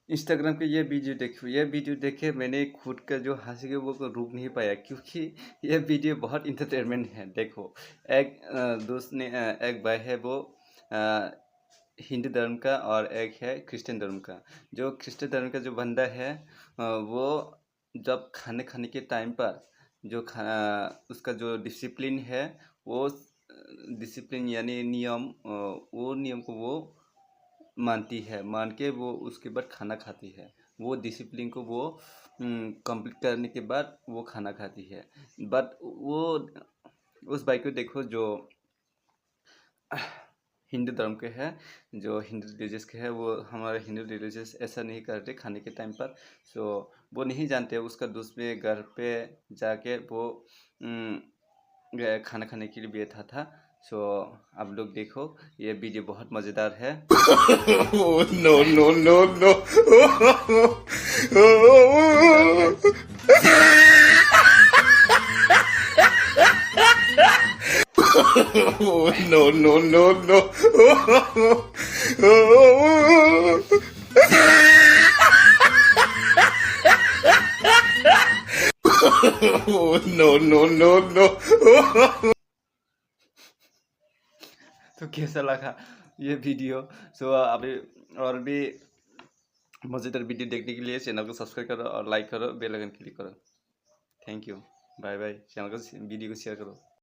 Instagram पे ये video देखे मैंने खुद का जो हँसी के वो को रोक नहीं पाया, क्योंकि ये वीडियो बहुत इंटरटेनमेंट है। देखो, एक दोस्त ने एक भाई है वो अ, हिंदू धर्म का और एक है क्रिश्चियन धर्म का। जो क्रिश्चियन धर्म का जो बंदा है वो जब खाने खाने के टाइम पर जो उसका जो डिसिप्लिन है वो डिसिप्लिन यानी नियम वो नियम को वो मानती है, मान के वो उसके बाद खाना खाती है। वो डिसिप्लिन को वो कंप्लीट करने के बाद वो खाना खाती है। बट वो उस भाई को देखो जो हिंदू धर्म के हैं, जो हिंदू रिलीजियस के हैं, वो हमारे हिंदू रिलीजियस ऐसा नहीं करते खाने के टाइम पर। सो वो नहीं जानते उसका दोस्त में घर पे जाके वो खाना खाने के लिए बैठा था। सो आप लोग देखो, ये वीडियो बहुत मज़ेदार है। Oh, no, no, no, मज़ेदार है। no. Oh, no, no, no, no. Oh, no, no, no, no. तो कैसा लगा ये वीडियो? सो अभी और भी मज़ेदार वीडियो देखने के लिए चैनल को सब्सक्राइब करो और लाइक करो, बेल आइकन क्लिक करो। Thank you, bye bye. Channel को वीडियो को शेयर करो।